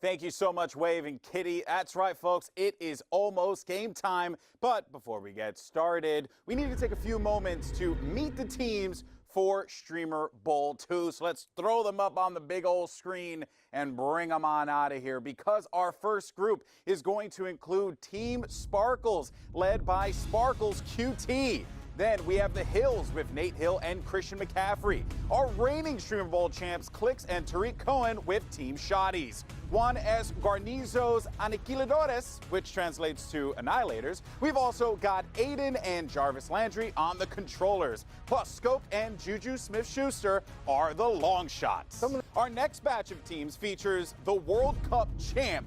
Thank you so much, Wave and Kitty. That's right, folks. It is almost game time. But before we get started, we need to take a few moments to meet the teams for Streamer Bowl 2. So let's throw them up on the big old screen and bring them on out of here, because our first group is going to include Team Sparkles, led by Sparkles QT. Then we have the Hills with Nate Hill and Christian McCaffrey. Our reigning Streamer Bowl champs, Clix and Tariq Cohen with Team Shotties. Juan S. Garnizo's Aniquiladores, which translates to Annihilators. We've also got Aiden and Jarvis Landry on the controllers. Plus, Scope and Juju Smith-Schuster are the long shots. Our next batch of teams features the World Cup champ,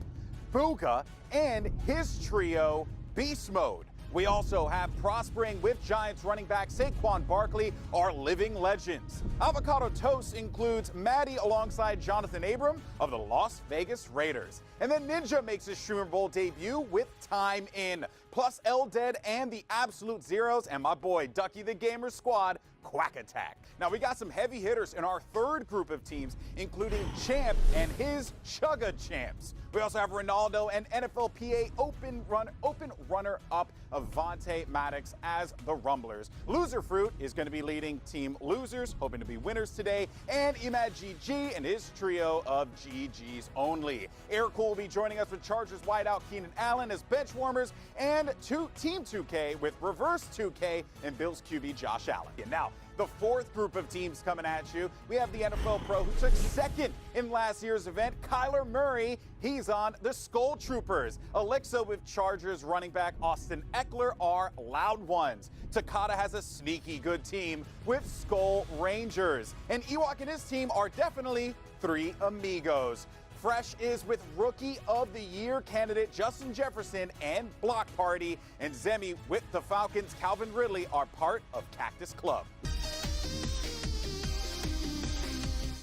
Bugha, and his trio, Beast Mode. We also have prospering with Giants running back Saquon Barkley, our living legends. Avocado Toast includes Maddie alongside Jonathan Abram of the Las Vegas Raiders. And then Ninja makes his Streamer Bowl debut with Time In. Plus El Dead and the Absolute Zeros and my boy Ducky the Gamer Squad, Quack Attack. Now we got some heavy hitters in our third group of teams, including Champ and his Chugga Champs. We also have Ronaldo and NFLPA open runner-up Avante Maddox as the Rumblers. Loser Fruit is going to be leading Team Losers, hoping to be winners today, and Imad GG and his trio of GGs only. Aircool will be joining us with Chargers wideout Keenan Allen as bench warmers, and Team 2K with Reverse 2K and Bills QB Josh Allen. And now, the fourth group of teams coming at you. We have the NFL Pro who took second in last year's event, Kyler Murray. He's on the Skull Troopers. Alexa with Chargers running back Austin Eckler are Loud Ones. Takata has a sneaky good team with Skull Rangers. And Ewok and his team are definitely Three Amigos. Fresh is with Rookie of the Year candidate Justin Jefferson and Block Party. And Zemi with the Falcons, Calvin Ridley, are part of Cactus Club.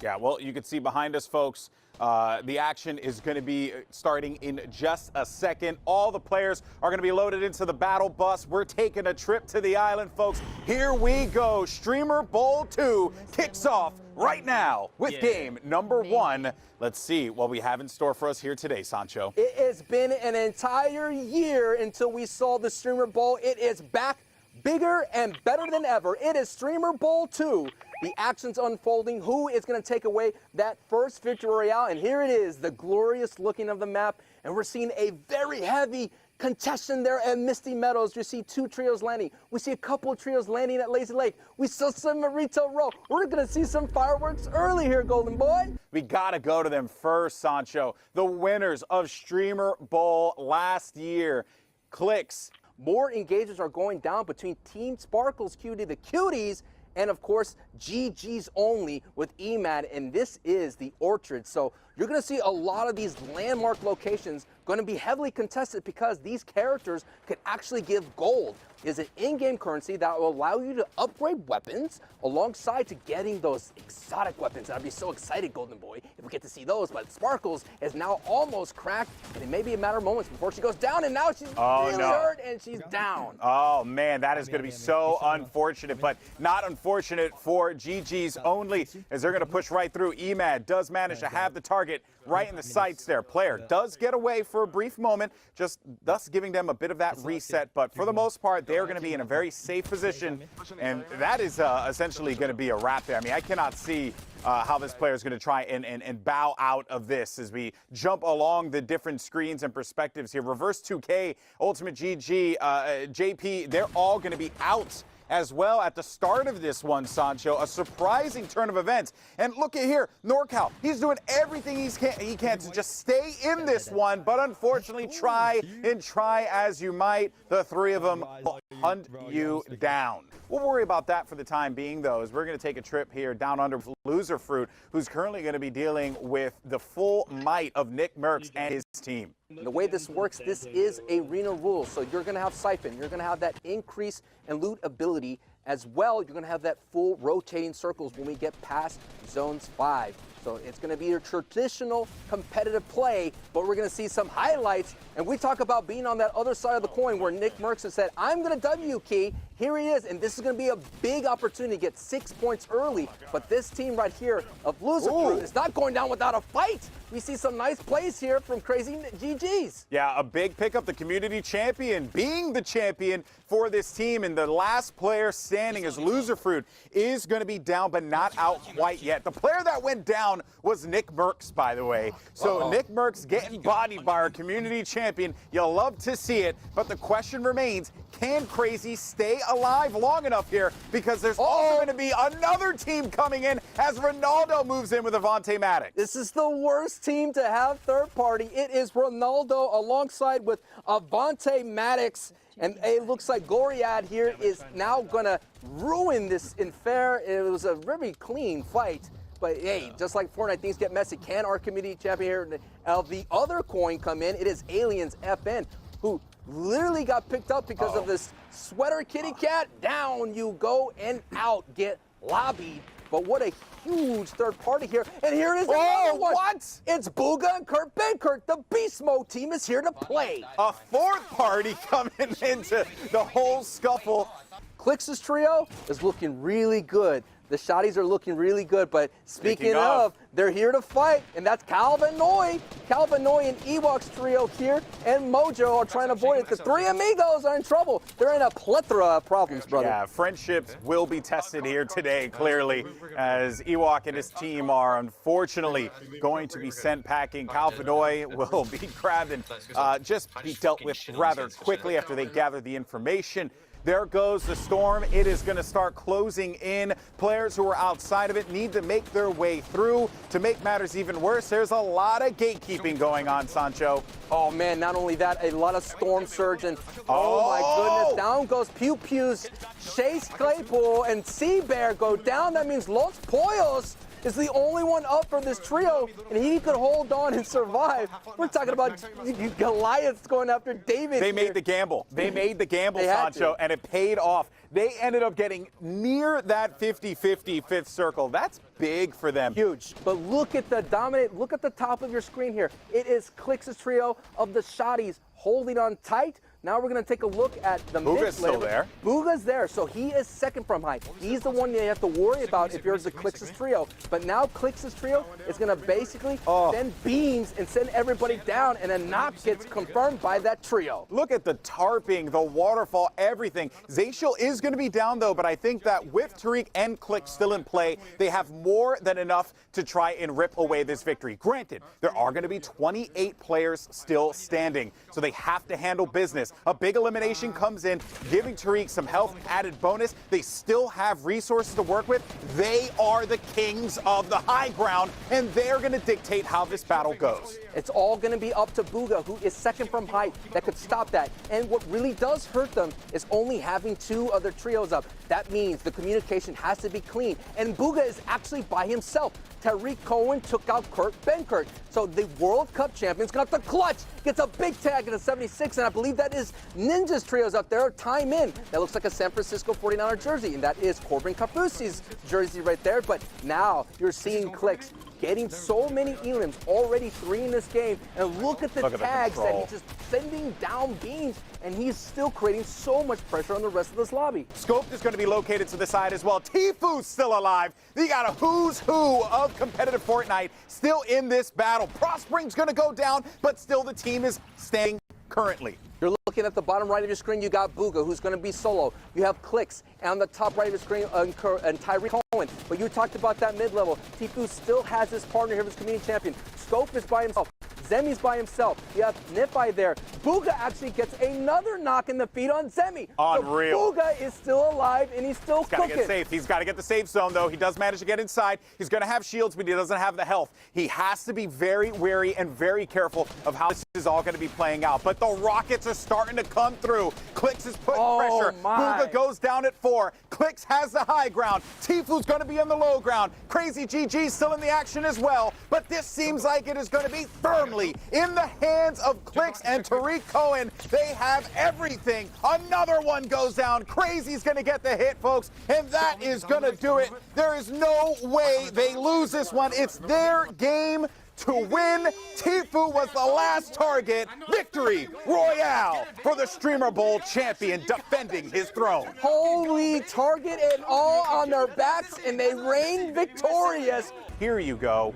Yeah, well, you can see behind us, folks, the action is going to be starting in just a second. All the players are going to be loaded into the battle bus. We're taking a trip to the island, folks. Here we go. Streamer Bowl 2 kicks off right now with game number 1. Let's see what we have in store for us here today, Sancho. It has been an entire year until we saw the Streamer Bowl. It is back bigger and better than ever. It is Streamer Bowl 2. The action's unfolding. Who is going to take away that first victory royale? And here it is, the glorious looking of the map. And we're seeing a very heavy contestant there at Misty Meadows. You see 2 trios landing. We see a couple of trios landing at Lazy Lake. We saw some at Retail Row. We're going to see some fireworks early here, Golden Boy. We got to go to them first, Sancho. The winners of Streamer Bowl last year, Clix. More engagements are going down between Team Sparkles Cutie, the Cuties, and of course, GG's only with Emad, and this is the Orchard. So you're going to see a lot of these landmark locations going to be heavily contested because these characters could actually give gold. Is an in-game currency that will allow you to upgrade weapons alongside to getting those exotic weapons. I'd be so excited, Golden Boy, if we get to see those. But Sparkles is now almost cracked, and it may be a matter of moments before she goes down, and now she's really hurt, and she's down. Oh, man, that is going to be so unfortunate, but not unfortunate for GG's only, as they're going to push right through. Emad does manage to have the target right in the sights there. Player does get away for a brief moment, just thus giving them a bit of that reset, but for the most part, they're going to be in a very safe position, and that is essentially going to be a wrap there. I mean, I cannot see how this player is going to try and bow out of this as we jump along the different screens and perspectives here. Reverse 2K, Ultimate GG, JP, they're all going to be out as well at the start of this one, Sancho. A surprising turn of events. And look at here, NorCal, he's doing everything he can to just stay in this one, but unfortunately, try as you might, the three of them hunt you down. We'll worry about that for the time being, though, as we're going to take a trip here down under Loser Fruit, who's currently going to be dealing with the full might of NickMercs and his team. The way this works, this is arena rules. So you're going to have Siphon. You're going to have that increase in loot ability. As well, you're going to have that full rotating circles when we get past zones 5. So it's going to be your traditional competitive play, but we're going to see some highlights. And we talk about being on that other side of the coin where NickMercs has said, I'm going to W key. Here he is, and this is going to be a big opportunity to get 6 points early. But this team right here of Loser Fruit is not going down without a fight. we see some nice plays here from Crazy GGs. Yeah, a big pickup, the community champion, being the champion for this team, and the last player standing as Loser Fruit is going to be down, but not out quite yet. The player that went down was NickMercs, by the way. So NickMercs getting bodied by our community champion. You'll love to see it, but the question remains, can Crazy stay alive long enough here? Because there's also going to be another team coming in as Ronaldo moves in with Avante Maddox. This is the worst team to have third party. It is Ronaldo alongside with Avante Maddox. And it looks like Goriad here is now going to ruin this fair. It was a very clean fight. But hey, just like Fortnite, things get messy. Can our community champion here the other coin come in? It is Aliens FN, who literally got picked up because of this sweater kitty cat. Down you go and out, get lobbied. But what a huge third party here. And here it is another one. What? It's Bugha and Kurt Benkert. The Beast Mode team is here to play. A fourth party coming into the whole scuffle. Clix's trio is looking really good. The shotties are looking really good, but speaking of, they're here to fight, and that's Calvin Noy. Calvin Noy and Ewok's trio here, and Mojo are trying to avoid it. The three amigos are in trouble. They're in a plethora of problems, brother. Yeah, friendships will be tested here today, clearly, as Ewok and his team are unfortunately going to be sent packing. Calvin Noy will be grabbed and just be dealt with rather quickly after they gather the information. There goes the storm. It is going to start closing in. Players who are outside of it need to make their way through. To make matters even worse, there's a lot of gatekeeping going on, Sancho. Oh, man, not only that, a lot of storm surge. And oh my goodness, down goes Pew Pew's Chase Claypool and Sea Bear go down. That means Los Pollos is the only one up for this trio, and he could hold on and survive. We're talking about Goliaths going after David. They made the gamble. They made the gamble, Sancho, and it paid off. They ended up getting near that 50-50 fifth circle. That's big for them. Huge. But look at the dominant, look at the top of your screen here. It is Clix's trio of the shotties holding on tight. Now we're going to take a look at the mid. Bugha's still there. Bugha's there, so he is second from height. He's the one you have to worry about if you're the Clix's trio. But now Clix's trio is going to basically send beams and send everybody down, and a knock gets confirmed by that trio. Look at the tarping, the waterfall, everything. Zaciel is going to be down, though, but I think that with Tariq and Clix still in play, they have more than enough to try and rip away this victory. Granted, there are going to be 28 players still standing, so they have to handle business. A big elimination comes in, giving Tariq some health added bonus. They still have resources to work with. They are the kings of the high ground, and they're going to dictate how this battle goes. It's all going to be up to Bugha, who is second from height, that could stop that. And what really does hurt them is only having two other trios up. That means the communication has to be clean. And Bugha is actually by himself. Tariq Cohen took out Kurt Benkert. So the World Cup champions got the clutch, gets a big tag at a 76, and I believe that is Ninja's trios up there. Time in. That looks like a San Francisco 49er jersey, and that is Corbin Cafusi's jersey right there. But now you're seeing Clix getting so many elims, already 3 in this game, and look at the tags that he's just sending down beams, and he's still creating so much pressure on the rest of this lobby. Scope is going to be located to the side as well. Tfue's still alive. You got a who's who of competitive Fortnite still in this battle. Prospring's going to go down, but still the team is staying currently. You're looking at the bottom right of your screen, you got Bugha, who's going to be solo. You have Clix, and on the top right of your screen, and Tariq Cohen. But you talked about that mid-level. Tfue still has his partner here, his community champion. Scope is by himself. Zemi's by himself. You have Nipai there. Bugha actually gets another knock in the feet on Zemi. Unreal. So Bugha is still alive, and he's still cooking. Got to get safe. He's got to get the safe zone, though. He does manage to get inside. He's going to have shields, but he doesn't have the health. He has to be very wary and very careful of how this is all going to be playing out. But the rockets are starting to come through. Clix is putting pressure. Bugha goes down at 4. Clix has the high ground. Tfue's going to be on the low ground. Crazy GG still in the action as well. But this seems like it is going to be firmly in the hands of Clix and Tariq Cohen. They have everything. Another one goes down. Crazy's going to get the hit, folks, and that is going to do it. There is no way they lose this one. It's their game to win. Tfue was the last target. Victory Royale for the Streamer Bowl champion defending his throne. Holy target and all on their backs, and they reign victorious. Here you go.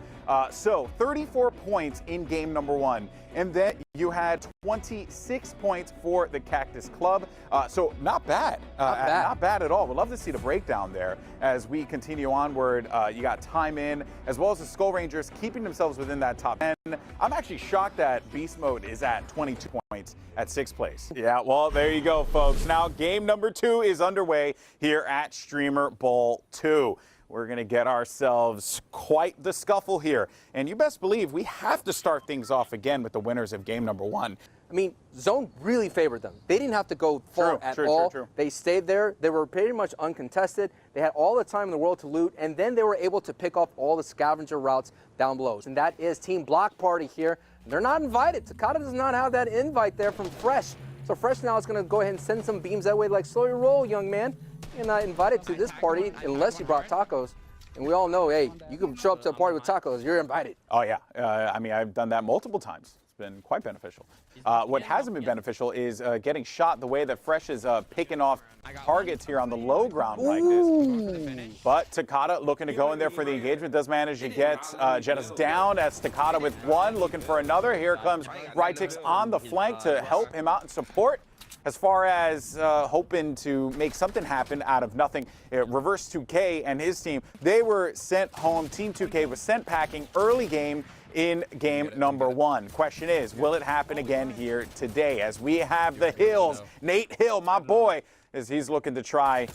So 34 points in game number 1. And then you had 26 points for the Cactus Club. So not bad. Not bad at all. We'd love to see the breakdown there as we continue onward. You got Time In, as well as the Skull Rangers keeping themselves within that top 10. I'm actually shocked that Beast Mode is at 22 points at 6th place. Yeah, well, there you go, folks. Now game number 2 is underway here at Streamer Bowl 2. We're going to get ourselves quite the scuffle here. And you best believe we have to start things off again with the winners of game number 1. I mean, Zone really favored them. They didn't have to go far at all. True. They stayed there. They were pretty much uncontested. They had all the time in the world to loot, and then they were able to pick off all the scavenger routes down below. And that is Team Block Party here. They're not invited. Takata does not have that invite there from Fresh. So Fresh now is going to go ahead and send some beams that way, like, slow your roll, young man. You're not invited to this party unless you brought tacos. And we all know, hey, you can show up to a party with tacos, you're invited. Oh, yeah. I mean, I've done that multiple times. It's been quite beneficial. What hasn't been beneficial is getting shot the way that Fresh is picking off targets here on the low ground like this. But Takata looking to go in there for the engagement, does manage to get Jettis down. That's Takata with one, looking for another. Here comes Rytix on the flank to help him out and support. As far as hoping to make something happen out of nothing, Reverse 2K and his team, they were sent home. Team 2K was sent packing early game in game number 1. Question is, will it happen again here today? As we have the Hills, Nate Hill, my boy, as he's looking to try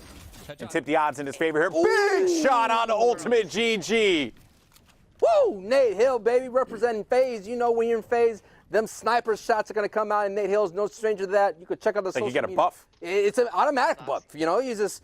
and tip the odds in his favor here. Big shot on the ultimate GG. Woo! Nate Hill, baby, representing FaZe. You know when you're in FaZe, them sniper shots are going to come out, and Nate Hill's no stranger to that. You could check out the social media. You get a buff. It's an automatic buff. You know, you just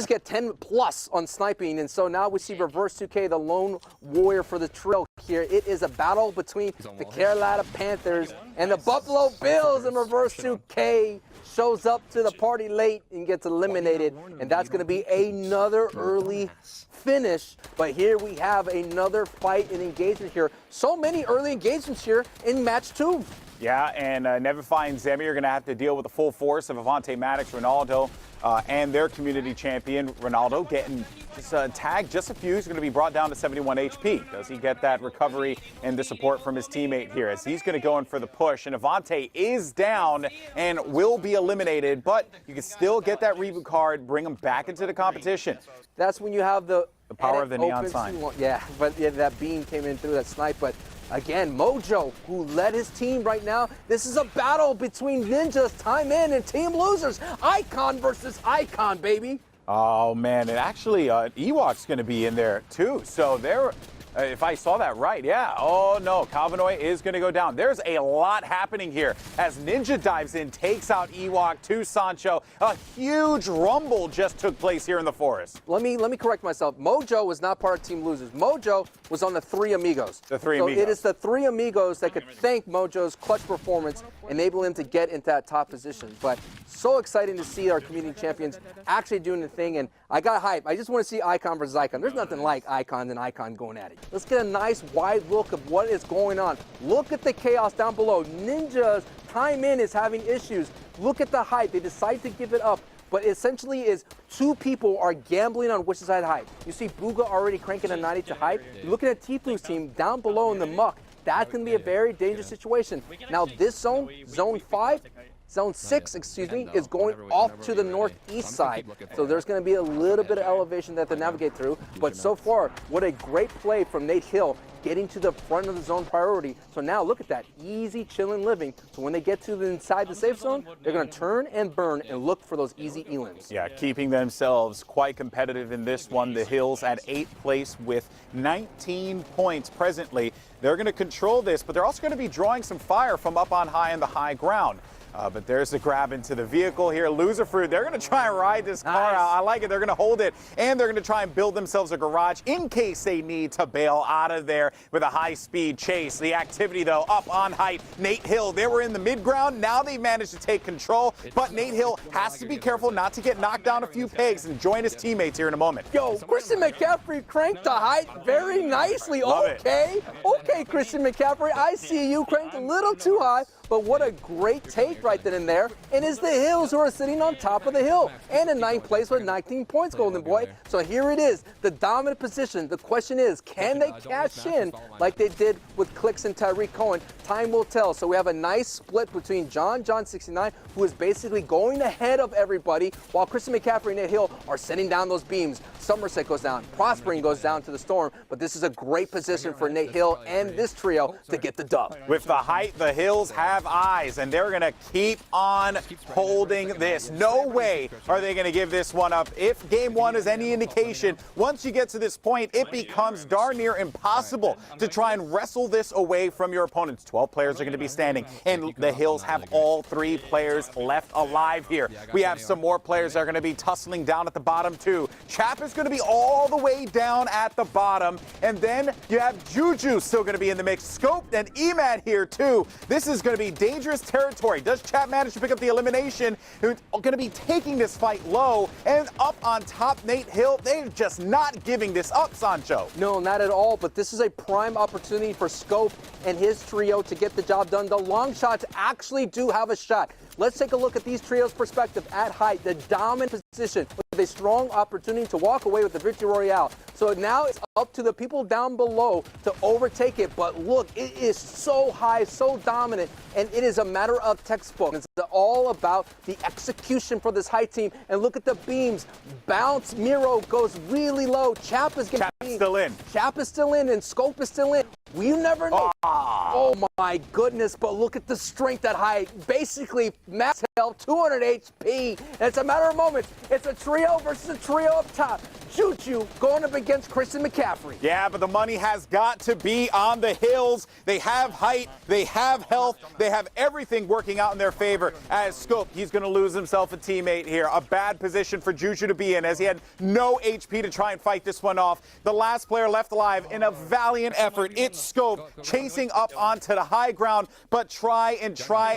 get 10 plus on sniping, and so now we see Reverse 2K, the lone warrior for the trio here. It is a battle between the Carolina Panthers and the Buffalo Bills, and Reverse 2K shows up to the party late and gets eliminated, and that's going to be another early finish. But here we have another fight and engagement here. So many early engagements here in match 2. Yeah, and Nevify and Zemi are going to have to deal with the full force of Avante Maddox, Ronaldo, and their community champion, Ronaldo, getting just tagged just a few. He's going to be brought down to 71 HP. Does he get that recovery and the support from his teammate here? As he's going to go in for the push, and Avante is down and will be eliminated, but you can still get that reboot card, bring him back into the competition. That's when you have the power of the neon sign. Yeah, but yeah, that beam came in through that snipe, but again, Mojo, who led his team right now. This is a battle between Ninjas, Time In, and Team Losers. Icon versus Icon, baby. Oh, man, and actually, Ewok's going to be in there, too. So there, if I saw that right, yeah. Oh, no, Calvinoy is going to go down. There's a lot happening here as Ninja dives in, takes out Ewok to Sancho. A huge rumble just took place here in the forest. Let me correct myself. Mojo was not part of Team Losers. Mojo was on the Three Amigos. The Three Amigos. So it is the Three Amigos that could thank Mojo's clutch performance, enable him to get into that top position. But so exciting to see our community champions actually doing the thing, and I got hype. I just want to see Icon versus Icon. There's nothing like Icon and Icon going at it. Let's get a nice wide look of what is going on. Look at the chaos down below. Ninja's Time In is having issues. Look at the hype. They decide to give it up. But essentially is two people are gambling on which side hype. You see Bugha already cranking a 90 to hype. You're looking at Tfue's team down below in the muck. That can be a very dangerous situation. Now this zone, zone 5, Zone 6, excuse me, is going off to the northeast side. So there's going to be a little bit of elevation that they navigate through. But so far, what a great play from Nate Hill, getting to the front of the zone priority. So now look at that, easy, chilling living. So when they get to the inside the safe zone, they're going to turn and burn and look for those easy elims. Yeah, keeping themselves quite competitive in this one. The Hills at 8th place with 19 points presently. They're going to control this, but they're also going to be drawing some fire from up on high in the high ground. But there's the grab into the vehicle here. Loser Fruit, they're going to try and ride this car out. I like it. They're going to hold it, and they're going to try and build themselves a garage in case they need to bail out of there with a high-speed chase. The activity, though, up on height. Nate Hill, they were in the mid-ground. Now they managed to take control, but Nate Hill has to be careful not to get knocked down a few pegs and join his teammates here in a moment. Yo, Christian McCaffrey cranked the height very nicely. Okay, Christian McCaffrey, I see you cranked a little too high. but what a great take right then and there. And it's the Hills who are sitting on top of the hill and in 9th place with 19 points, Golden Boy. So here it is, the dominant position. The question is, can they cash in like they did with Clix and Tyreek Cohen? Time will tell. So we have a nice split between John 69, who is basically going ahead of everybody, while Christian McCaffrey and Nate Hill are sending down those beams. Somerset goes down, Prospering goes down to the Storm, but this is a great position for Nate Hill and this trio to get the dub. With the height, the Hills have eyes, and they're going to keep on holding this. No way are they going to give this one up. If game one is any indication, once you get to this point, it becomes darn near impossible to try and wrestle this away from your opponents. 12 players are going to be standing, and the Hills have all 3 players left alive here. We have some more players that are going to be tussling down at the bottom too. Chap is going to be all the way down at the bottom, and then you have Juju still going to be in the mix. Scope and Emad here too. This is going to be dangerous territory. Does Chap manage to pick up the elimination? Who's going to be taking this fight low, and up on top, Nate Hill. They're just not giving this up, Sancho. No, not at all, but this is a prime opportunity for Scope and his trio to get the job done. The long shots actually do have a shot. Let's take a look at these trios' perspective at height, the dominant position with a strong opportunity to walk away with the victory royale. So now it's up to the people down below to overtake it. But look, it is so high, so dominant, and it is a matter of textbook. It's all about the execution for this high team. And look at the beams. Bounce, Miro goes really low. Chap is getting still in. Chap is still in, and Scope is still in. You never know. Oh my goodness, but look at the strength at height. Basically, max health, 200 HP. And it's a matter of moments. It's a trio versus a trio up top. Juju going up against Christian McCaffrey. Yeah, but the money has got to be on the Hills. They have height, they have health, they have everything working out in their favor. As Scope, he's going to lose himself a teammate here. A bad position for Juju to be in, as he had no HP to try and fight this one off. The last player left alive in a valiant effort. It's Scope chasing up onto the high ground, but try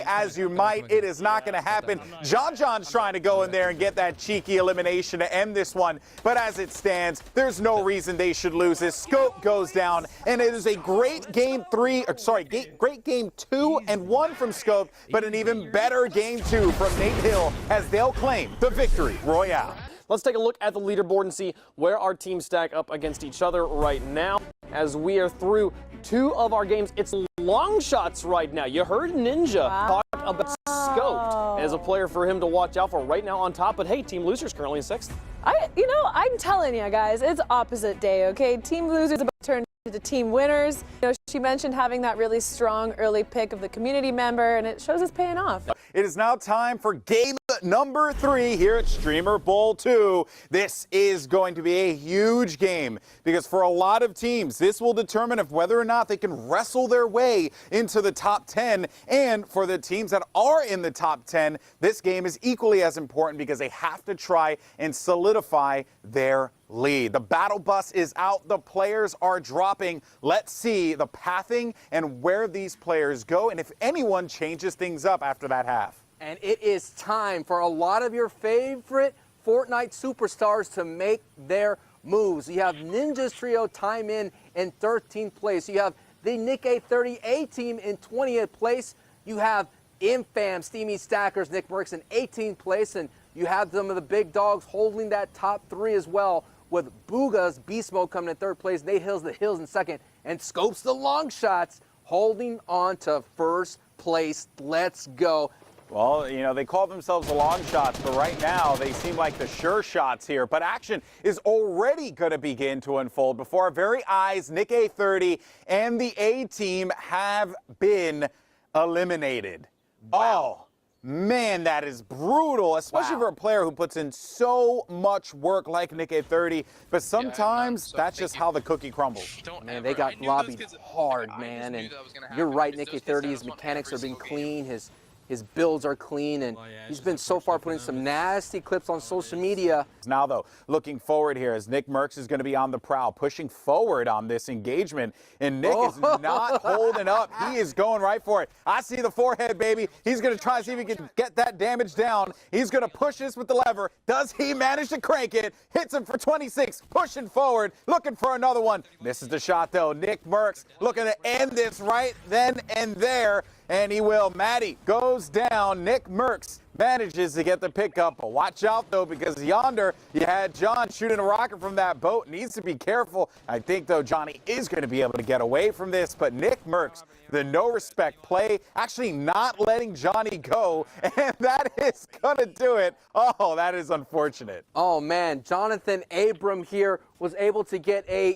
as you might, it is not going to happen. John's trying to go in there and get that cheeky elimination to end this one, but as it stands, there's no reason they should lose this. Scope goes down, and it is a great game great game 2 and 1 from Scope, but an even better game 2 from Nate Hill as they'll claim the victory royale. Let's take a look at the leaderboard and see where our teams stack up against each other right now. As we are through 2 of our games, it's long shots right now. You heard Ninja talk about Scope as a player for him to watch out for right now on top. But hey, Team Losers currently in 6th. I'm telling you guys, it's opposite day, okay? Team Losers about to turn to Team Winners. She mentioned having that really strong early pick of the community member, and it shows it's paying off. It is now time for game number 3 here at Streamer Bowl 2. This is going to be a huge game because for a lot of teams, this will determine if whether or not they can wrestle their way into the top 10. And for the teams that are in the top 10, this game is equally as important because they have to try and solidify their lead. The battle bus is out. The players are dropping. Let's see the pathing and where these players go and if anyone changes things up after that half. And it is time for a lot of your favorite Fortnite superstars to make their moves. You have Ninja's trio time in 13th place. You have the Nick A30A team in 20th place. You have Infam, Steamy Stackers, NickMercs in 18th place. And you have some of the big dogs holding that top 3 as well, with Bugha's Beast Mode coming in 3rd place, Nate Hills the Hills in 2nd, and Scopes the Long Shots holding on to 1st place. Let's go. Well, they call themselves the long shots, but right now they seem like the sure shots here. But action is already going to begin to unfold before our very eyes. Nick A30 and the A team have been eliminated. Wow. Oh. Man, that is brutal, especially for a player who puts in so much work like Nick A30. But sometimes that's just how the cookie crumbles. Man, they got lobbied hard, man. And you're right, Nick A30's mechanics are being clean. His builds are clean, and he's been so far putting some nasty clips on social media. Now, though, looking forward here as NickMercs is going to be on the prowl, pushing forward on this engagement, and Nick is not holding up. He is going right for it. I see the forehead, baby. He's going to try to see if he can get that damage down. He's going to push this with the lever. Does he manage to crank it? Hits him for 26, pushing forward, looking for another one. Misses the shot, though. NickMercs looking to end this right then and there. and he will. Maddie goes down. NickMercs manages to get the pickup. But watch out, though, because yonder you had John shooting a rocket from that boat. Needs to be careful. I think, though, Johnny is going to be able to get away from this. But NickMercs, the no-respect play, actually not letting Johnny go. And that is going to do it. Oh, that is unfortunate. Oh, man. Jonathan Abram here was able to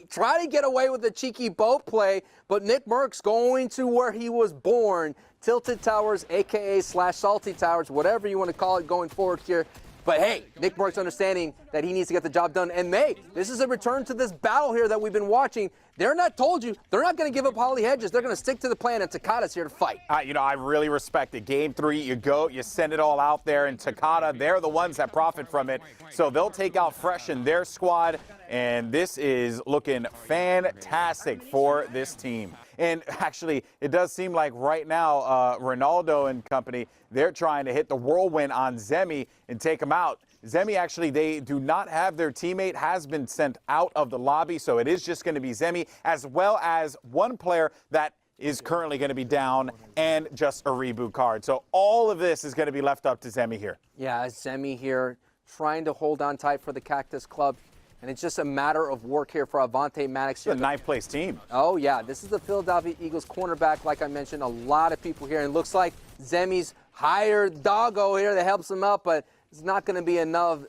try to get away with a cheeky boat play. But NickMercs going to where he was born. Tilted Towers, a.k.a. / Salty Towers, whatever you want to call it going forward here. But hey, NickMercs understanding that he needs to get the job done. And this is a return to this battle here that we've been watching. They're not told you. They're not going to give up Holly Hedges. They're going to stick to the plan, and Takada's here to fight. I really respect it. Game 3, you go, you send it all out there, and Takada, they're the ones that profit from it. So they'll take out Fresh in their squad, and this is looking fantastic for this team. And actually, it does seem like right now, Ronaldo and company, they're trying to hit the whirlwind on Zemi and take him out. Zemi, actually, they do not have their teammate, has been sent out of the lobby, so it is just going to be Zemi, as well as one player that is currently going to be down and just a reboot card. So all of this is going to be left up to Zemi here. Yeah, Zemi here trying to hold on tight for the Cactus Club. And it's just a matter of work here for Avante Maddox. It's a ninth-place team. Oh, yeah. This is the Philadelphia Eagles cornerback, like I mentioned. A lot of people here. And it looks like Zemi's hired Doggo here that helps him out, but it's not going to be enough.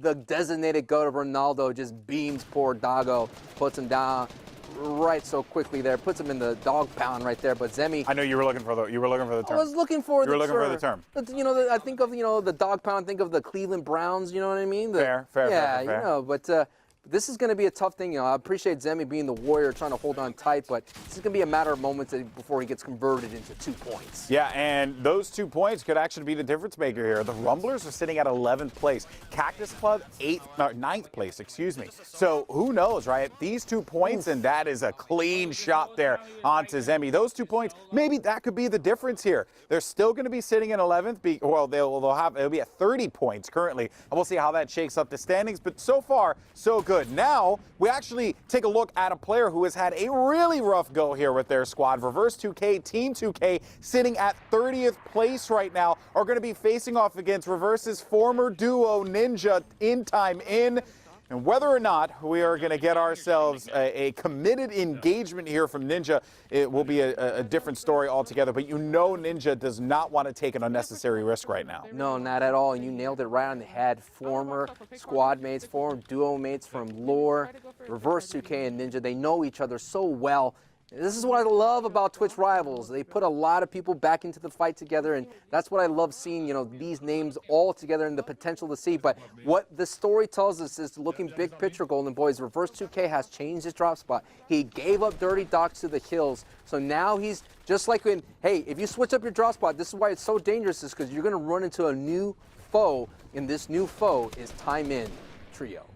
The designated goat of Ronaldo just beams poor Doggo, puts him down right so quickly there, puts him in the dog pound right there. But Zemi, I know you were looking for the term. I was looking for the term. You know, I think of the dog pound. Think of the Cleveland Browns. You know what I mean? Fair. You know, but. This is going to be a tough thing. You know, I appreciate Zemi being the warrior, trying to hold on tight, but this is going to be a matter of moments before he gets converted into 2 points. Yeah, and those 2 points could actually be the difference maker here. The Rumblers are sitting at 11th place. Cactus Club, 9th place, excuse me. So who knows, right? These 2 points, and that is a clean shot there onto Zemi. Those 2 points, maybe that could be the difference here. They're still going to be sitting in 11th. It'll be at 30 points currently, and we'll see how that shakes up the standings. But so far, so good. Now, we actually take a look at a player who has had a really rough go here with their squad. Reverse 2K, Team 2K, sitting at 30th place right now, are going to be facing off against Reverse's former duo, Ninja, in time in. And whether or not we are going to get ourselves a committed engagement here from Ninja, it will be a different story altogether. But you know Ninja does not want to take an unnecessary risk right now. No, not at all. And you nailed it right on the head. Former squad mates, former duo mates from Lore, Reverse 2K and Ninja, they know each other so well. This is what I love about Twitch Rivals. They put a lot of people back into the fight together, and that's what I love seeing, you know, these names all together and the potential to see. But what the story tells us is, looking big picture, Golden Boys, Reverse 2K has changed his drop spot. He gave up Dirty Docks to the Hills, so now he's just like when, hey, if you switch up your drop spot, this is why it's so dangerous, is because you're going to run into a new foe, and this new foe is Time In Trio.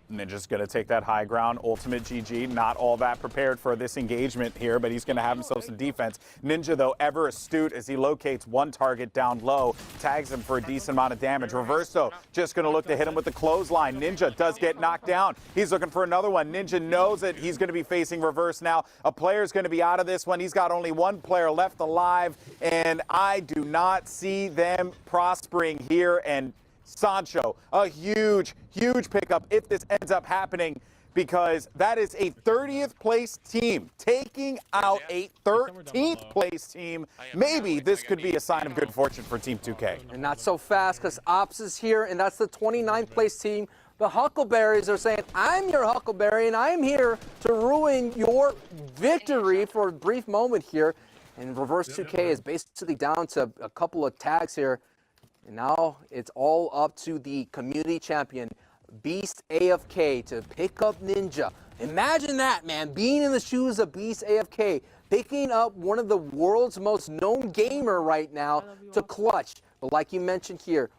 Ninja's going to take that high ground. Ultimate GG, not all that prepared for this engagement here, but he's going to have himself some defense. Ninja, though, ever astute as he locates one target down low, tags him for a decent amount of damage. Reverso just going to look to hit him with the clothesline. Ninja does get knocked down. He's looking for another one. Ninja knows that he's going to be facing Reverse now. A player's going to be out of this one. He's got only one player left alive, and I do not see them prospering here. And Sancho, a huge pickup if this ends up happening, because that is a 30th place team taking out a 13th place team. Maybe this could be a sign of good fortune for Team 2K. And not so fast, because Ops is here, and that's the 29th place team. The Huckleberries are saying, I'm your Huckleberry, and I'm here to ruin your victory for a brief moment here. And Reverse 2K is basically down to a couple of tags here. And now it's all up to the community champion, Beast AFK, to pick up Ninja. Imagine that, man, being in the shoes of Beast AFK, picking up one of the world's most known gamer right now to clutch. But like you mentioned here,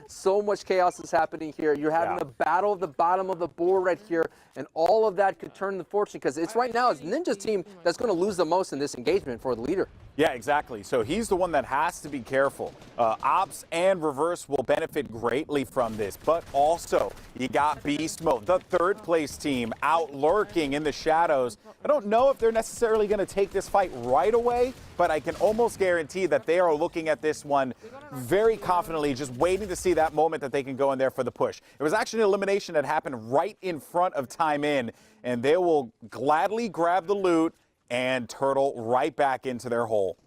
so much chaos is happening here. You're having a battle at the bottom of the board right here, and all of that could turn the fortune, because it's right now it's Ninja's team that's going to lose the most in this engagement for the leader. Yeah, exactly. So he's the one that has to be careful. Ops and reverse will benefit greatly from this, but also you got beast mode, the third place team out lurking in the shadows. I don't know if they're necessarily going to take this fight right away, but I can almost guarantee that they are looking at this one very confidently, just waiting to see that moment that they can go in there for the push. It was actually an elimination that happened right in front of time in, and they will gladly grab the loot and turtle right back into their hole.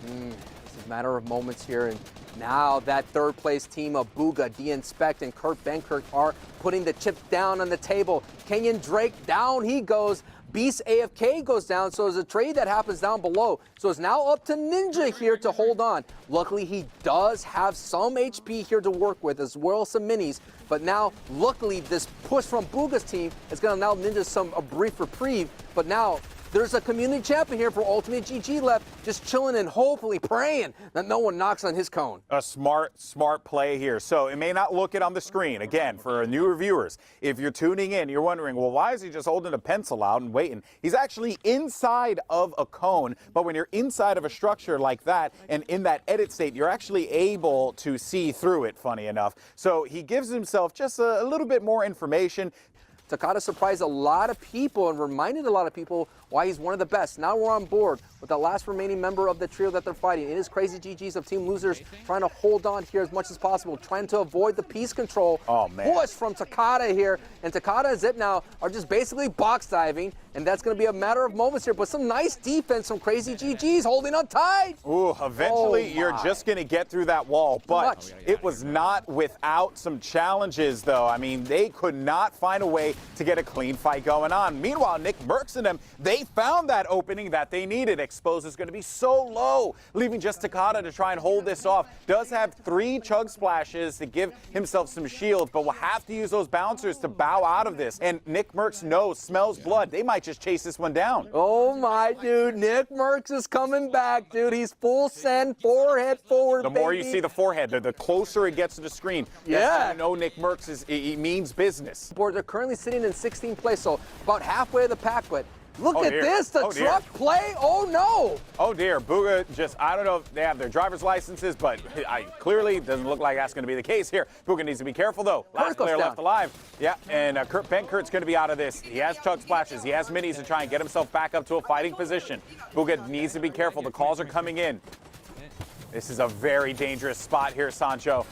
It's a matter of moments here, and now that third place team of Bugha, D-Inspect, and Kurt Benkert are putting the chips down on the table. Kenyon Drake, down he goes. Beast AFK goes down, so there's a trade that happens down below. So it's now up to Ninja here to hold on. Luckily, he does have some HP here to work with, as well as some minis. But now, luckily, this push from Bugha's team is going to allow Ninja a brief reprieve. But now, there's a community champion here for Ultimate GG left, just chilling and hopefully praying that no one knocks on his cone. A smart play here. So it may not look it on the screen. Again, for newer viewers, if you're tuning in, you're wondering, well, why is he just holding a pencil out and waiting? He's actually inside of a cone, but when you're inside of a structure like that and in that edit state, you're actually able to see through it, funny enough. So he gives himself just a little bit more information. Takada surprised a lot of people and reminded a lot of people why he's one of the best. Now we're on board with the last remaining member of the trio that they're fighting. It is Crazy GGs of Team Losers trying to hold on here as much as possible, trying to avoid the piece control. Oh, man. Push from Takada here. And Takada and Zip now are just basically box diving, and that's going to be a matter of moments here. But some nice defense from Crazy GGs holding on tight. Ooh, eventually you're just going to get through that wall. But it was not without some challenges, though. I mean, they could not find a way to get a clean fight going on. Meanwhile, NickMercs and them, they found that opening that they needed. Expose is going to be so low, leaving just Takada to try and hold this off. Does have 3 chug splashes to give himself some shield, but will have to use those bouncers to bow out of this. And NickMercs smells blood. They might just chase this one down. Oh my, dude, NickMercs is coming back, dude. He's full send, forehead forward, The more you see the forehead, the closer it gets to the screen. Yeah. That's how you know NickMercs he means business. They're currently sitting in 16th place, so about halfway of the pack, but look Oh, at dear. this, the Oh, dear. truck play, oh no! Oh dear, Bugha just, I don't know if they have their driver's licenses, but clearly doesn't look like that's going to be the case here. Bugha needs to be careful though. Last player left alive. Yeah, and Kurt Benkert's going to be out of this. He has chug splashes, he has minis to try and get himself back up to a fighting position. Bugha needs to be careful, the calls are coming in. This is a very dangerous spot here, Sancho.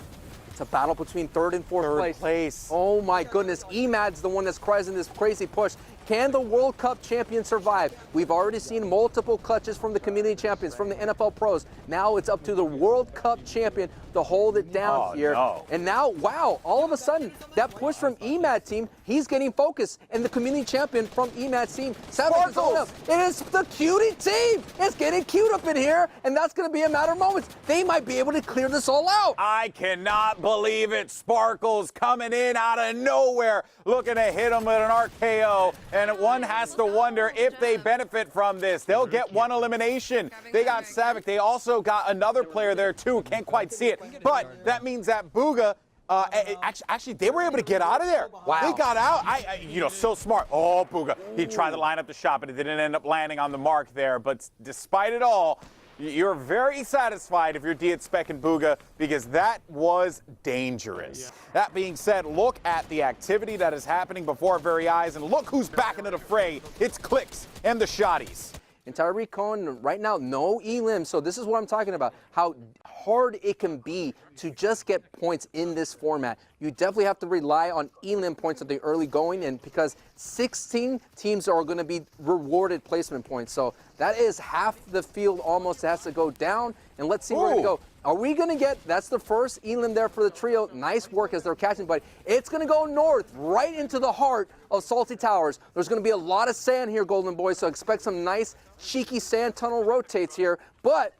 It's a battle between third and fourth place. Oh my goodness, Emad's the one that's causing this crazy push. Can the World Cup champion survive? We've already seen multiple clutches from the community champions, from the NFL pros. Now it's up to the World Cup champion to hold it down here. No. And now, wow, all of a sudden, that push from Emad's team, he's getting focused. And the community champion from Emad's team, Sparkles. it is the cutie team. It's getting cute up in here, and that's going to be a matter of moments. They might be able to clear this all out. I cannot believe it. Sparkles coming in out of nowhere, looking to hit him with an RKO. And one has to wonder if they benefit from this. They'll get one elimination. They got Savic. They also got another player there too. Can't quite see it. But that means that Bugha, actually, they were able to get out of there. Wow. They got out. So smart. Oh, Bugha. He tried to line up the shot, but it didn't end up landing on the mark there. But despite it all, you're very satisfied if you're D-Spec and Bugha, because that was dangerous. That being said, look at the activity that is happening before our very eyes, and look who's back into the fray. It's Clix and the Shotties. And Tyreek Cohen, right now, no elim. So this is what I'm talking about, how hard it can be to just get points in this format. You definitely have to rely on elim points at the early going, and because 16 teams are going to be rewarded placement points. So that is half the field almost has to go down. And let's see where we're going to go. Are we going to get, that's the first elim there for the trio. Nice work as they're catching, but it's going to go north, right into the heart of Salty Towers. There's going to be a lot of sand here, Golden Boys, so expect some nice, cheeky sand tunnel rotates here. But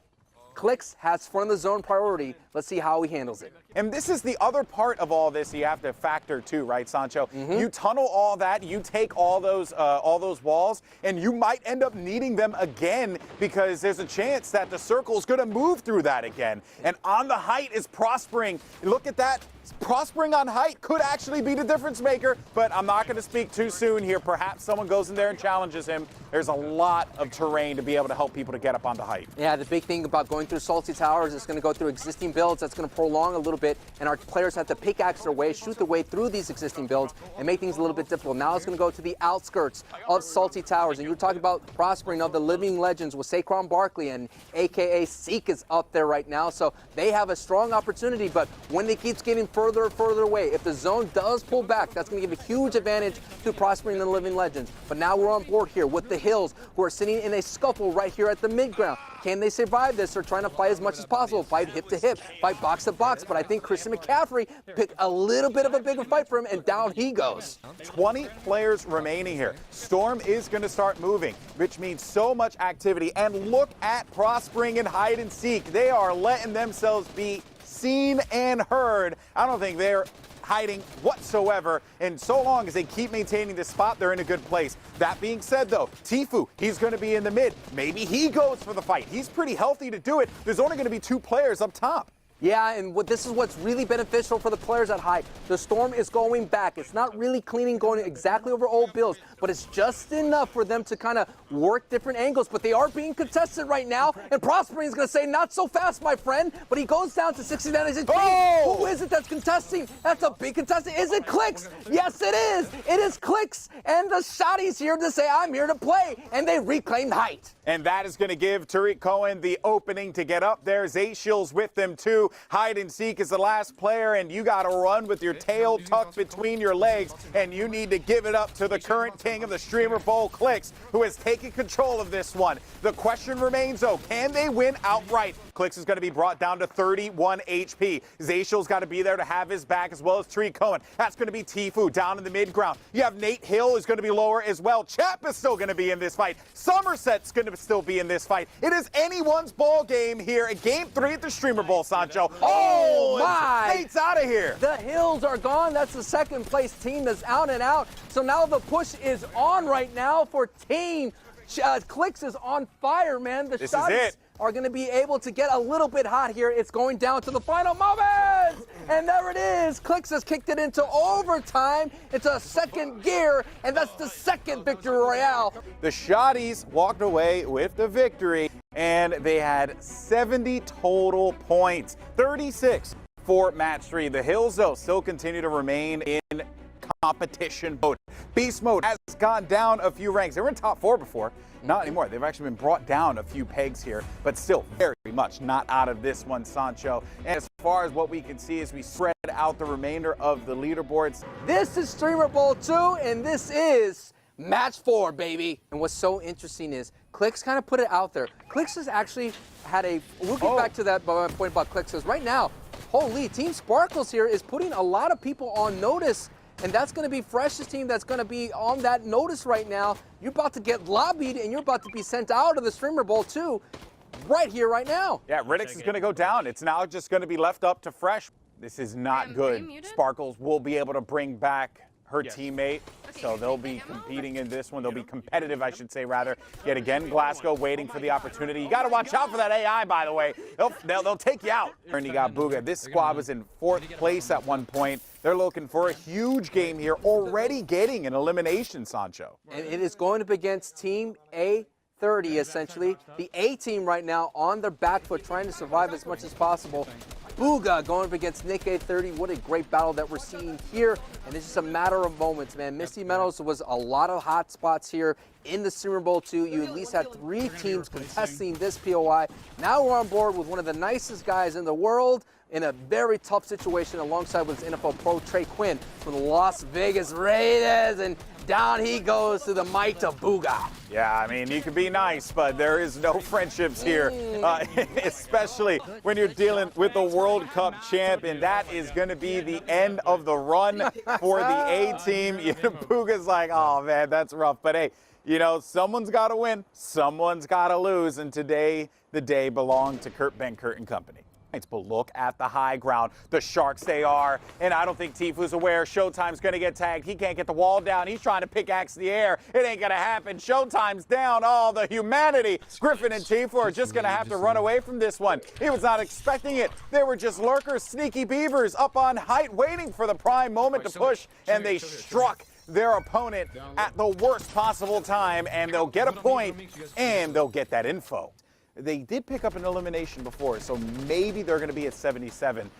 Clix has front of the zone priority. Let's see how he handles it. And this is the other part of all this you have to factor too, right, Sancho? You tunnel all that, you take all those walls, and you might end up needing them again, because there's a chance that the circle is going to move through that again. And On the Height is prospering. Look at that. prospering on height could actually be the difference maker, but I'm not going to speak too soon here. Perhaps someone goes in there and challenges him. There's a lot of terrain to be able to help people to get up onto height. Yeah, the big thing about going through Salty Towers is going to go through existing builds. That's going to prolong a little bit, and our players have to pickaxe their way, shoot their way through these existing builds, and make things a little bit difficult. Now it's going to go to the outskirts of Salty Towers, and you're talking about prospering of the living legends with Saquon Barkley, and AKA Seek is up there right now, so they have a strong opportunity, but when it keeps getting further and further away, if the zone does pull back, that's going to give a huge advantage to prospering the living legends. But now we're on board here with the Hills, who are sitting in a scuffle right here at the mid-ground. Can they survive this? They're trying to fight as much as possible, fight hip to hip, fight box to box, but I think Christian McCaffrey picked a little bit of a bigger fight for him, and down he goes. 20 players remaining here. Storm is going to start moving, which means so much activity. And look at Prospering and Hide and Seek. They are letting themselves be seen and heard. I don't think they're hiding whatsoever, and so long as they keep maintaining this spot, they're in a good place. That being said, though, Tfue, he's going to be in the mid. Maybe he goes for the fight. He's pretty healthy to do it. There's only going to be 2 players up top. Yeah, and this is what's really beneficial for the players at high. The Storm is going back. It's not really cleaning, going exactly over old builds, but it's just enough for them to kind of work different angles. But they are being contested right now, and Prospering is going to say, not so fast, my friend. But he goes down to 60 down. Oh! Who is it that's contesting? That's a big contestant. Is it Clix? Yes, it is. It is Clix. And the shotty's here to say, I'm here to play. And they reclaimed height. And that is going to give Tariq Cohen the opening to get up there. Zaciel's with them, too. Hide and Seek is the last player, and you got to run with your tail tucked between your legs, and you need to give it up to the current king of the Streamer Bowl, Clix, who has taken control of this one. The question remains, though, can they win outright? Clix is going to be brought down to 31 HP. Zaciel's got to be there to have his back, as well as Tariq Cohen. That's going to be Tfue down in the mid-ground. You have Nate Hill is going to be lower as well. Chap is still going to be in this fight. Somerset's going to still be in this fight. It is anyone's ball game here at Game 3 at the Streamer Bowl, Sancho. Oh my! Nate's out of here. The Hills are gone. That's the second place team that's out and out. So now the push is on right now for team. Clix is on fire, man. The shots are going to be able to get a little bit hot here. It's going down to the final moments. And there it is. Clix has kicked it into overtime. It's a second gear, and that's the second victory royale. The Shotties walked away with the victory, and they had 70 total points, 36 for match 3. The Hills, though, still continue to remain in competition mode. Beast mode has gone down a few ranks. They were in top 4 before. Not anymore. They've actually been brought down a few pegs here, but still very much not out of this one, Sancho. And as far as what we can see as we spread out the remainder of the leaderboards. This is Streamer Bowl 2, and this is match 4, baby. And what's so interesting is Clix kind of put it out there. Clix has actually had a, we'll get back to that point about Clix, because right now, holy, Team Sparkles here is putting a lot of people on notice. And that's going to be Fresh's team that's going to be on that notice right now. You're about to get lobbied, and you're about to be sent out of the Streamer Bowl 2 right here, right now. Yeah, Riddix is going to go down. It's now just going to be left up to Fresh. This is not good. Sparkles will be able to bring back her teammate, so they'll be competing in this one. They'll be competitive, I should say, rather. Yet again, Glasgow waiting for the opportunity. You got to watch out for that AI, by the way. They'll take you out. And you got Bugha. This squad was in 4th place at one point. They're looking for a huge game here, already getting an elimination, Sancho. And it is going up against Team A30, essentially. The A team right now on their back foot, trying to survive as much as possible. Bugha going up against Nick A30. What a great battle that we're seeing here. And it's just a matter of moments, man. Misty Meadows was a lot of hot spots here in the Streamer Bowl 2. You at least had 3 teams contesting this POI. Now we're on board with one of the nicest guys in the world in a very tough situation alongside with his NFL Pro Trey Quinn from the Las Vegas Raiders. And down he goes to the might of Bugha. Yeah, I mean, you can be nice, but there is no friendships here, especially when you're dealing with the World Cup champion. That is going to be the end of the run for the A team. Bugha's like, oh, man, that's rough. But, hey, you know, someone's got to win. Someone's got to lose. And today, the day belonged to Kurt Benkert and company. But look at the high ground. The Sharks they are. And I don't think Tfue's aware. Showtime's going to get tagged. He can't get the wall down. He's trying to pickaxe the air. It ain't going to happen. Showtime's down. Oh, the humanity. Griffin and Tfue are just going to have to run away from this one. He was not expecting it. They were just lurkers, sneaky beavers up on height, waiting for the prime moment to push. And they struck their opponent at the worst possible time. And they'll get a point. And they'll get that info. They did pick up an elimination before, so maybe they're going to be at 77.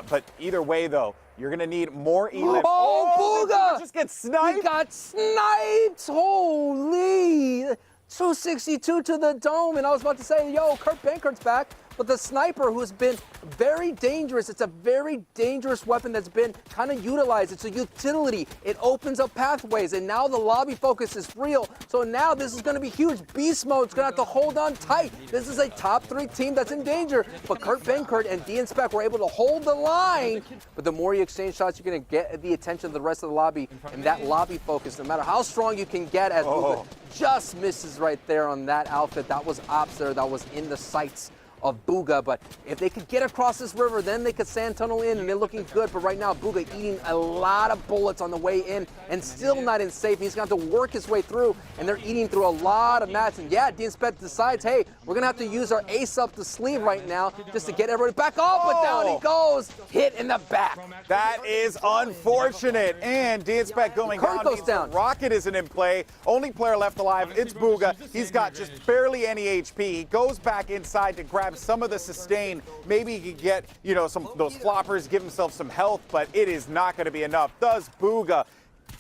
But either way, though, you're going to need more elim. Oh, Bugha! Just get sniped. He got sniped! Holy! 262 to the dome, and I was about to say, yo, Kurt Bankert's back. But the sniper, who's been very dangerous, it's a very dangerous weapon that's been kind of utilized. It's a utility. It opens up pathways, and now the lobby focus is real. So now this is going to be huge. Beast mode's going to have to hold on tight. This is a top 3 team that's in danger. But Kurt Bankert and DNSpec were able to hold the line. But the more you exchange shots, you're going to get the attention of the rest of the lobby. And that lobby focus, no matter how strong you can get, as Bugha just misses right there on that outfit. That was ops there. That was in the sights of Bugha, but if they could get across this river, then they could sand tunnel in, and they're looking good. But right now, Bugha eating a lot of bullets on the way in, and still not in safe. He's going to have to work his way through, and they're eating through a lot of mats. And yeah, DNSpec decides, hey, we're going to have to use our ace up the sleeve right now just to get everybody back off. But down he goes, hit in the back. That is unfortunate. And DNSpec going Kurt goes down. Rocket isn't in play. Only player left alive, it's Bugha. He's got just barely any HP. He goes back inside to grab some of the sustain. Maybe he could get, you know, some those floppers, give himself some health, but it is not going to be enough. Does Bugha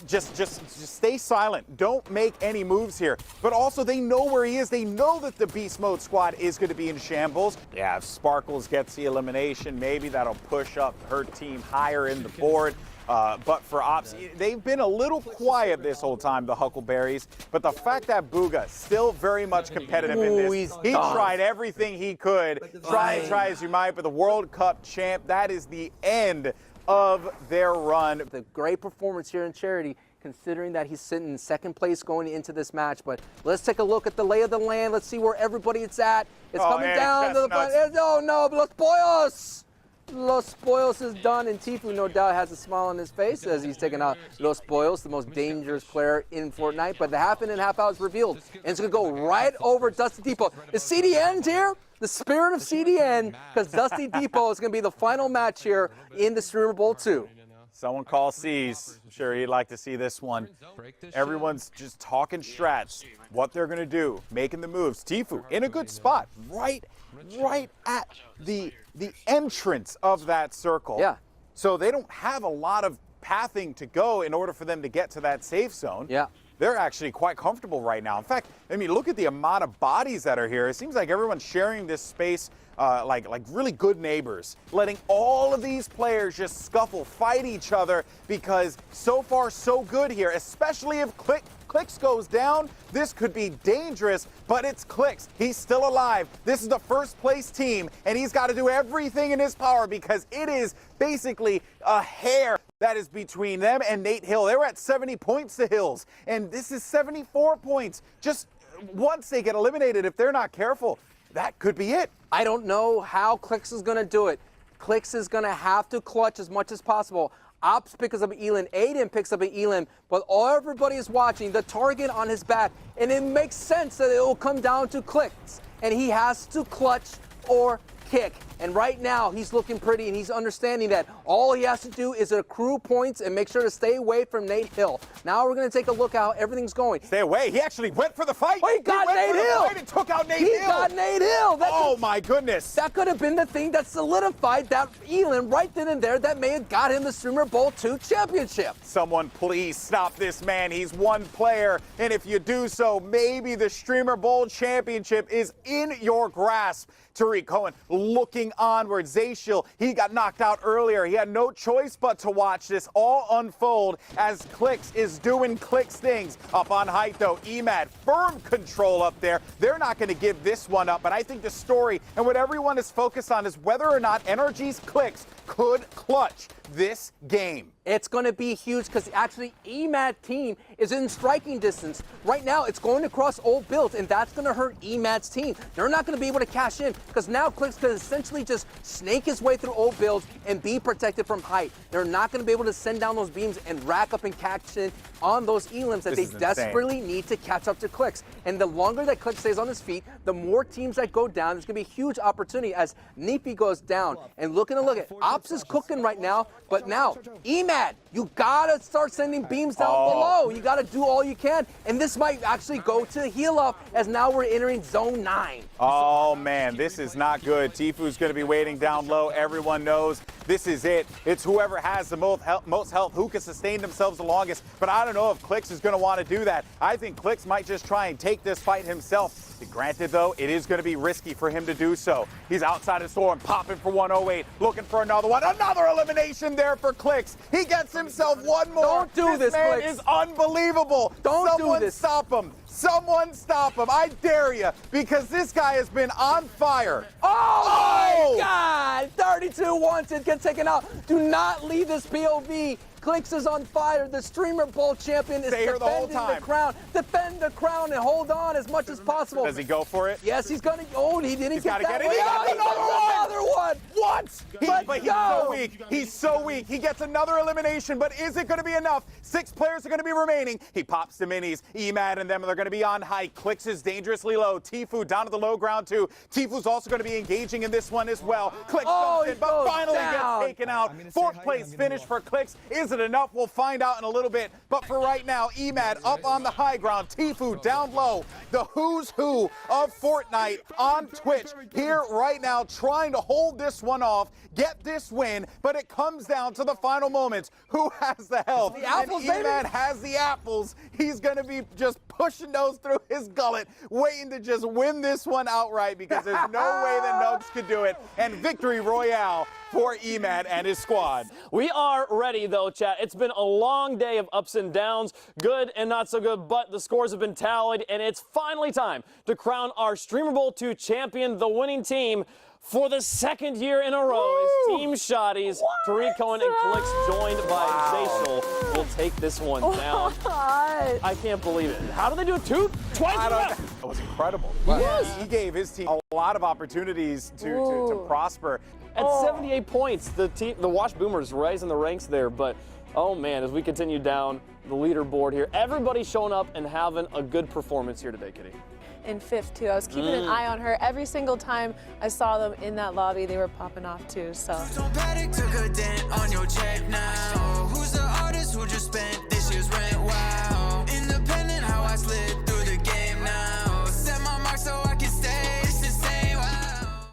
just stay silent? Don't make any moves here. But also, they know where he is. They know that the Beast Mode squad is going to be in shambles. Yeah, if Sparkles gets the elimination, maybe that'll push up her team higher in the board. But for Ops, they've been a little quiet this whole time, the Huckleberries. But the fact that Bugha still very much competitive in this, he tried everything he could. Try as you might, but the World Cup champ, that is the end of their run. The great performance here in Charity, considering that he's sitting in second place going into this match. But let's take a look at the lay of the land. Let's see where everybody is at. It's coming down to the front. Oh no, Los Pollos! Los Pollos is done, and Tfue no doubt has a smile on his face as he's taking out Los Pollos, the most dangerous player in Fortnite. But the half in and half out is revealed, and it's going to go right over Dusty Depot. Is CDN here? The spirit of CDN, because Dusty Depot is going to be the final match here in the Streamer Bowl 2. Someone call C's. I'm sure he'd like to see this one. Everyone's just talking strats, what they're going to do, making the moves. Tfue in a good spot, right at the entrance of that circle. Yeah. So they don't have a lot of pathing to go in order for them to get to that safe zone. Yeah. They're actually quite comfortable right now. In fact, I mean, look at the amount of bodies that are here. It seems like everyone's sharing this space like really good neighbors, letting all of these players just scuffle, fight each other, because so far so good here, especially if Clix goes down. This could be dangerous, but it's Clix. He's still alive. This is the first place team, and he's got to do everything in his power because it is basically a hair that is between them and Nate Hill. They were at 70 points to Hills, and this is 74 points. Just once they get eliminated, if they're not careful, that could be it. I don't know how Clix is going to do it. Clix is going to have to clutch as much as possible. Ops picks up an Elim, Aiden picks up an Elim, but everybody is watching the target on his back, and it makes sense that it will come down to Clix, and he has to clutch or kick. And right now, he's looking pretty, and he's understanding that all he has to do is accrue points and make sure to stay away from Nate Hill. Now we're going to take a look at how everything's going. Stay away. He actually went for the fight. Oh, he got Nate Hill. And took out Nate Hill. He got Nate Hill. Oh, my goodness. That could have been the thing that solidified that Elim right then and there that may have got him the Streamer Bowl 2 championship. Someone please stop this man. He's one player, and if you do so, maybe the Streamer Bowl championship is in your grasp. Tariq Cohen looking onward. Zaciel, he got knocked out earlier. He had no choice but to watch this all unfold as Clix is doing Clix things. Up on height, though, Emad, firm control up there. They're not going to give this one up, but I think the story and what everyone is focused on is whether or not NRG's Clix could clutch this game. It's going to be huge because actually EMAD team is in striking distance. Right now, it's going across old builds, and that's going to hurt EMAD's team. They're not going to be able to cash in because now Clix could essentially just snake his way through old builds and be protected from height. They're not going to be able to send down those beams and rack up and catch in on those elims that they desperately need to catch up to Clix. And the longer that Clix stays on his feet, the more teams that go down. There's going to be a huge opportunity as Nippy goes down. And look at Ops is cooking right now, but now EMAD, you gotta start sending beams down below. You gotta do all you can, and this might actually go to heal up as now we're entering zone 9. Oh man, this is not good. Tfue's gonna be waiting down low. Everyone knows this is it. It's whoever has the most health, who can sustain themselves the longest. But I don't know if Clix is gonna want to do that. I think Clix might just try and take this fight himself. Granted, though, it is going to be risky for him to do so. He's outside his storm, popping for 108, looking for another one. Another elimination there for Clix. He gets himself one more. Don't do this, man Clix. is unbelievable. Don't do this. Stop him. Someone stop him. I dare you, because this guy has been on fire. Oh my God! 32 wanted, get taken out. Do not leave this POV. Clix is on fire. The Streamer Bowl champion is defending the crown. Defend the crown and hold on as much as possible. Does he go for it? Yes, he's going to. Oh, he didn't get that. He got another one. What? But he's so weak. He's so weak. He gets another elimination, but is it going to be enough? 6 players are going to be remaining. He pops the minis. EMAD and them, they're going to be on high. Clix is dangerously low. Tfue down to the low ground too. Tfue's also going to be engaging in this one as well. Clix comes in, but finally gets taken out. 4th place finish for Clix. Is it enough? We'll find out in a little bit. But for right now, EMAD up on the high ground. Tfue down low. The who's who of Fortnite on Twitch here right now, trying to hold this one off, get this win. But it comes down to the final moments. Who has the health? The apples, and EMAD has the apples. He's going to be just pushing those through his gullet, waiting to just win this one outright because there's no way that Nugs could do it. And victory royale for EMAD and his squad. We are ready, though, chat. It's been a long day of ups and downs, good and not so good, but the scores have been tallied, and it's finally time to crown our Streamer Bowl 2 champion. The winning team for the 2nd year in a row is Team Shotties. Tariq Cohen and Clix, joined by Zacial, will take this one down. I can't believe it. How did they do it twice in a row? It was incredible. Yes. He gave his team a lot of opportunities to prosper. At 78 points, the Wash Boomers rising the ranks there, but oh man, as we continue down the leaderboard here, everybody's showing up and having a good performance here today, Kitty. In 5th, too. I was keeping an eye on her. Every single time I saw them in that lobby, they were popping off, too. So. Took a dent on your check now.